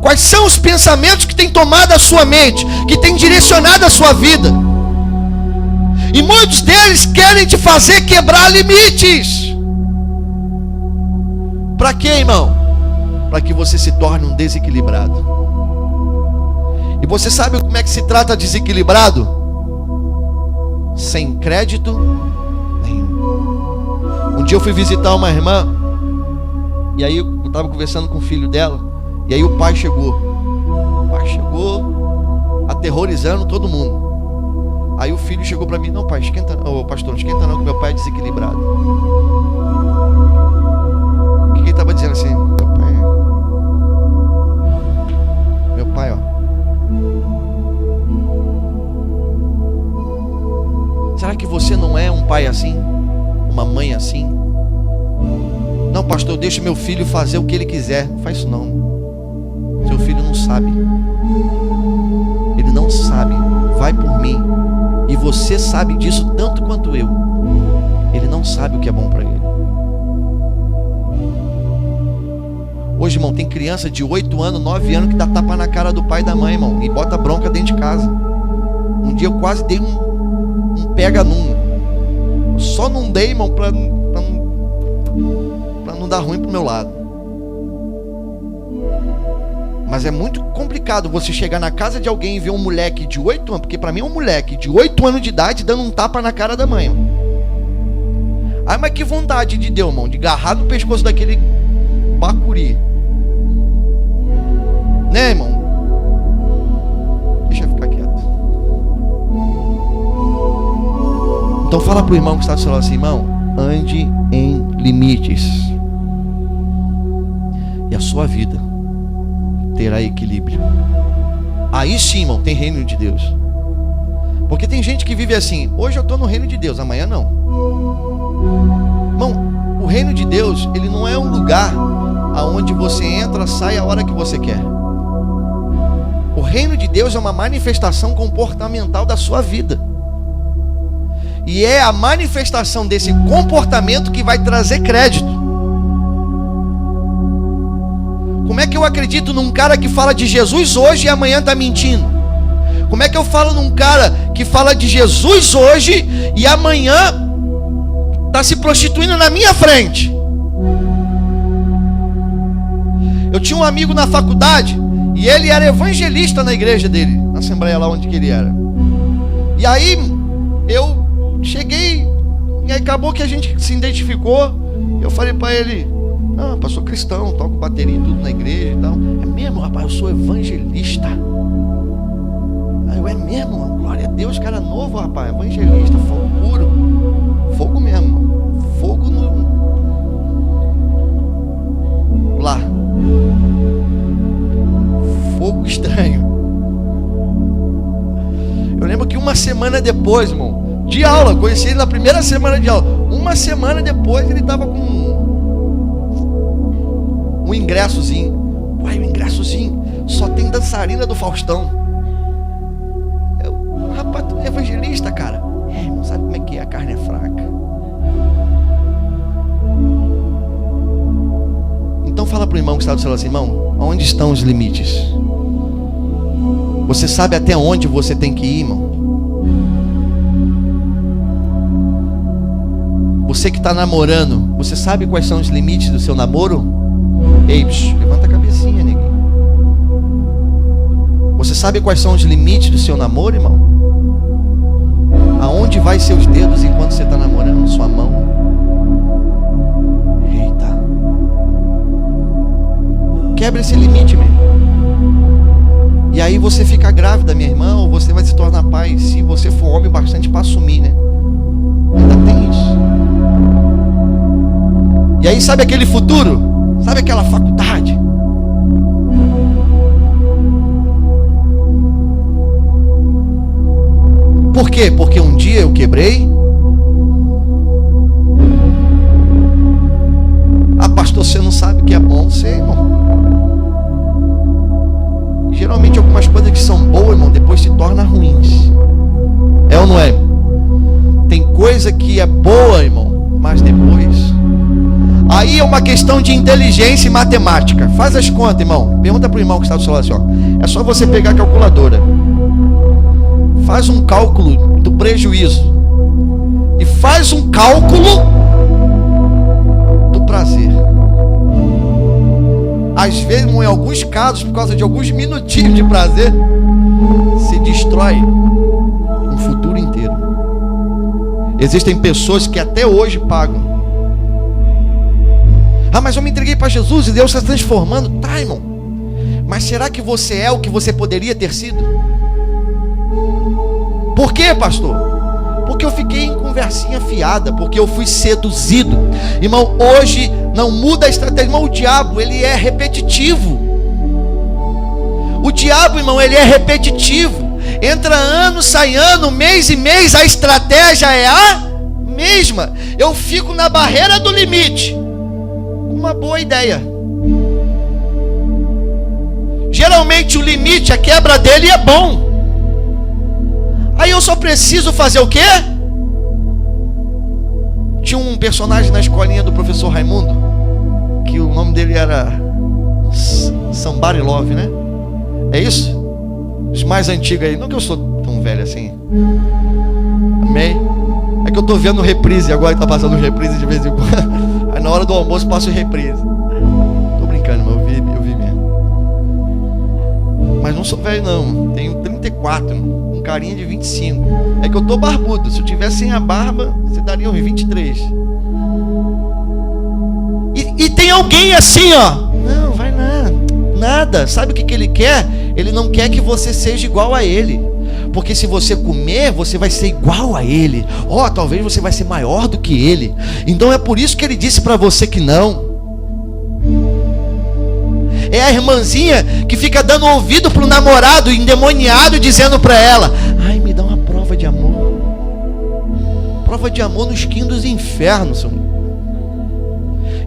Quais são os pensamentos que tem tomado a sua mente, que tem direcionado a sua vida? E muitos deles querem te fazer quebrar limites. Para quê, irmão? Para que você se torne um desequilibrado. E você sabe como é que se trata desequilibrado? Sem crédito nenhum. Um dia eu fui visitar uma irmã, e aí eu estava conversando com o filho dela. E aí o pai chegou aterrorizando todo mundo. Aí o filho chegou para mim: não, pai, esquenta, pastor, não esquenta não, que meu pai é desequilibrado. O que ele estava dizendo assim? Meu pai, ó. Será que você não é um pai assim? Uma mãe assim? Não, pastor, eu deixo meu filho fazer o que ele quiser. Não faz isso não. Seu filho não sabe. Ele não sabe. Vai por mim. E você sabe disso tanto quanto eu. Ele não sabe o que é bom para ele. Hoje, irmão, tem criança de 8 anos, 9 anos que dá tapa na cara do pai e da mãe, irmão, e bota bronca dentro de casa. Um dia eu quase dei um pega num. Só não dei, irmão, pra não dar ruim pro meu lado. Mas é muito complicado você chegar na casa de alguém e ver um moleque de 8 anos, porque para mim é um moleque de 8 anos de idade dando um tapa na cara da mãe. Ai, mas que vontade de Deus, irmão, de agarrar no pescoço daquele bacuri. Né, irmão? Deixa eu ficar quieto. Então fala pro irmão que está do seu lado assim: irmão, ande em limites. E a sua vida terá equilíbrio. Aí sim, irmão, tem reino de Deus. Porque tem gente que vive assim: hoje eu estou no reino de Deus, amanhã não. Irmão, o reino de Deus, ele não é um lugar aonde você entra, sai a hora que você quer. O reino de Deus é uma manifestação comportamental da sua vida. E é a manifestação desse comportamento que vai trazer crédito. Como é que eu acredito num cara que fala de Jesus hoje e amanhã está mentindo? Como é que eu falo num cara que fala de Jesus hoje e amanhã está se prostituindo na minha frente? Eu tinha um amigo na faculdade e ele era evangelista na igreja dele, na assembleia lá onde que ele era. E aí eu cheguei e acabou que a gente se identificou. Eu falei para ele: não, eu sou cristão, toco bateria e tudo na igreja e tal. É mesmo, rapaz, eu sou evangelista. Aí eu: é mesmo, glória a Deus, cara novo, rapaz, evangelista, fogo puro. Fogo mesmo, fogo no... lá. Fogo estranho. Eu lembro que uma semana depois, irmão, de aula, conheci ele na primeira semana de aula. Uma semana depois ele estava com um ingressozinho. Uai, o ingressozinho só tem dançarina do Faustão. Rapaz, tu é evangelista, cara? É, não sabe como é que é, a carne é fraca. Então fala pro irmão que está do seu lado assim: irmão, onde estão os limites? Você sabe até onde você tem que ir, irmão? Você que está namorando, você sabe quais são os limites do seu namoro? Ei, levanta a cabecinha, neguinho. Você sabe quais são os limites do seu namoro, irmão? Aonde vai seus dedos enquanto você está namorando? Sua mão? Eita. Quebra esse limite, meu. E aí você fica grávida, minha irmã, ou você vai se tornar pai, se você for homem bastante para assumir, né? Ainda tem isso. E aí sabe aquele futuro? Sabe aquela faculdade? Por quê? Porque um dia eu quebrei. Ah, pastor, você não sabe o que é bom? Sei, irmão. Geralmente algumas coisas que são boas, irmão, depois se tornam ruins. É ou não é? Tem coisa que é boa, irmão, mas depois... Aí é uma questão de inteligência e matemática. Faz as contas, irmão. Pergunta para o irmão que está do seu lado assim, ó. É só você pegar a calculadora. Faz um cálculo do prejuízo. E faz um cálculo do prazer. Às vezes, em alguns casos, por causa de alguns minutinhos de prazer, se destrói um futuro inteiro. Existem pessoas que até hoje pagam. Ah, mas eu me entreguei para Jesus e Deus está transformando. Tá, irmão. Mas será que você é o que você poderia ter sido? Por quê, pastor? Porque eu fiquei em conversinha fiada, porque eu fui seduzido. Irmão, hoje não muda a estratégia. Irmão, o diabo, ele é repetitivo. O diabo, irmão, ele é repetitivo. Entra ano, sai ano, mês e mês, a estratégia é a mesma. Eu fico na barreira do limite. Uma boa ideia. Geralmente o limite, a quebra dele é bom. Aí eu só preciso fazer o quê? Tinha um personagem na escolinha do professor Raimundo, que o nome dele era Somebody Love, né? É isso? Os mais antigos aí. Não que eu sou tão velho assim. Amém? É que eu tô vendo reprise agora, tá passando reprise de vez em quando. Aí na hora do almoço passo reprise. Tô brincando, mas eu vi mesmo. Mas não sou velho não. Tenho 34, um carinha de 25. É que eu tô barbudo. Se eu tivesse sem a barba, você daria uns 23. E tem alguém assim, ó. Não, vai nada. Sabe o que ele quer? Ele não quer que você seja igual a ele. Porque se você comer, você vai ser igual a ele. Talvez você vai ser maior do que ele. Então é por isso que ele disse para você que não. É a irmãzinha que fica dando ouvido pro namorado endemoniado, dizendo para ela: ai, me dá uma prova de amor. Prova de amor nos quintos dos infernos, Senhor.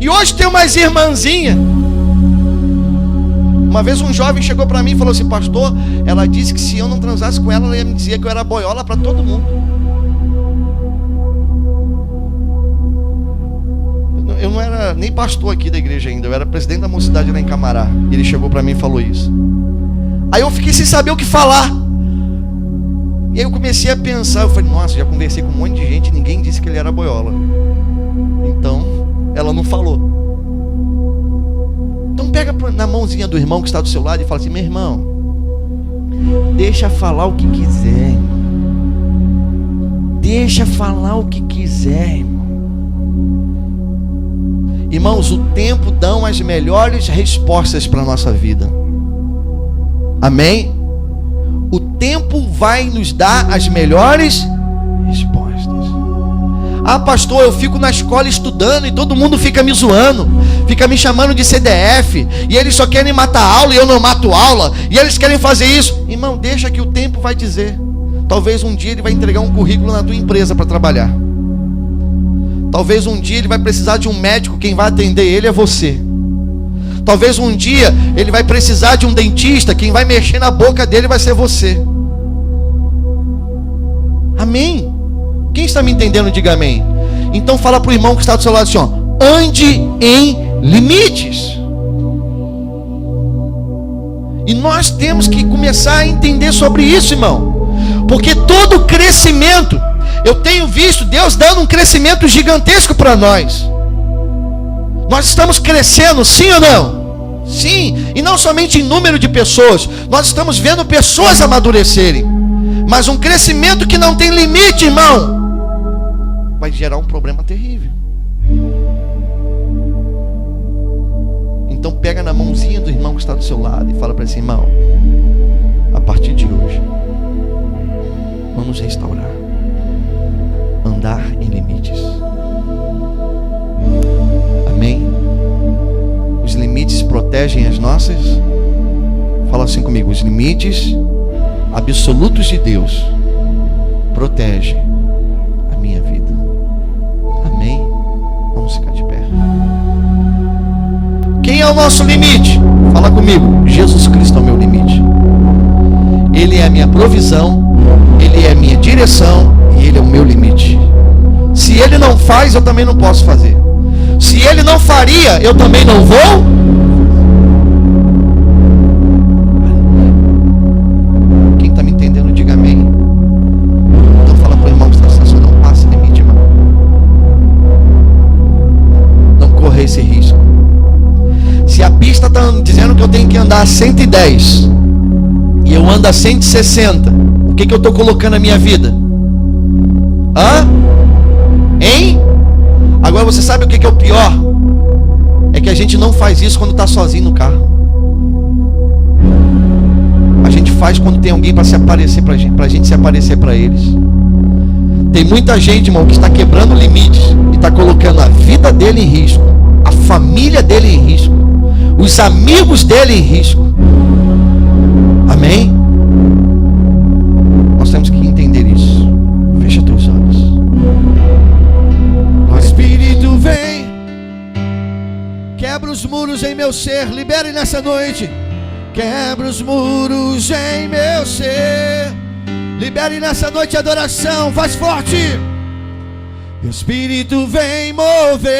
E hoje tem umas irmãzinhas. Uma vez um jovem chegou para mim e falou assim: pastor, ela disse que se eu não transasse com ela, ela ia me dizer que eu era boiola para todo mundo. Eu não era nem pastor aqui da igreja ainda, eu era presidente da mocidade lá em Camará. E ele chegou para mim e falou isso. Aí eu fiquei sem saber o que falar. E aí eu comecei a pensar, eu falei: nossa, já conversei com um monte de gente e ninguém disse que ele era boiola. Então, ela não falou. Então pega na mãozinha do irmão que está do seu lado e fala assim: meu irmão, deixa falar o que quiser, irmão. Deixa falar o que quiser, irmão. Irmãos, o tempo dá as melhores respostas para a nossa vida. Amém? O tempo vai nos dar as melhores respostas. Ah, pastor, eu fico na escola estudando e todo mundo fica me zoando, fica me chamando de CDF, e eles só querem matar aula e eu não mato aula, e eles querem fazer isso. Irmão, deixa que o tempo vai dizer. Talvez um dia ele vai entregar um currículo na tua empresa para trabalhar. Talvez um dia ele vai precisar de um médico, quem vai atender ele é você. Talvez um dia ele vai precisar de um dentista, quem vai mexer na boca dele vai ser você. Amém? Quem está me entendendo, diga amém. Então fala para o irmão que está do seu lado assim, ó: ande em limites. E nós temos que começar a entender sobre isso, irmão. Porque todo crescimento, eu tenho visto Deus dando um crescimento gigantesco para nós. Nós estamos crescendo, sim ou não? Sim, e não somente em número de pessoas. Nós estamos vendo pessoas amadurecerem. Mas um crescimento que não tem limite, irmão, vai gerar um problema terrível. Então pega na mãozinha do irmão que está do seu lado e fala para esse irmão: a partir de hoje, vamos restaurar, andar em limites. Amém? Os limites protegem as nossas. Fala assim comigo: os limites absolutos de Deus protegem a minha vida. Amém? Vamos ficar de pé. Quem é o nosso limite? Fala comigo: Jesus Cristo é o meu limite. Ele é a minha provisão, Ele é a minha direção e Ele é o meu limite. Se Ele não faz, eu também não posso fazer. Se Ele não faria, eu também não vou. Quem está me entendendo, diga amém. Então fala para o irmão que está assim, não passe limite, irmão. Não corra esse risco. Se a pista está dizendo que eu tenho que andar a 110 e eu ando a 160, o que eu estou colocando na minha vida? Hein? Agora você sabe o que é o pior? É que a gente não faz isso quando está sozinho no carro. A gente faz quando tem alguém para se aparecer para a gente se aparecer para eles. Tem muita gente, irmão, que está quebrando limites e está colocando a vida dele em risco, a família dele em risco, os amigos dele em risco. Amém? Nós temos que entender isso. Fecha teus olhos. O Espírito vem, quebra os muros em meu ser. Libere nessa noite. Quebra os muros em meu ser. Libere nessa noite adoração. Faz forte. O Espírito vem mover.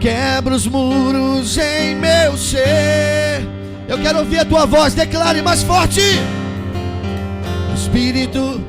Quebra os muros em meu ser. Eu quero ouvir a tua voz. Declare mais forte. O Espírito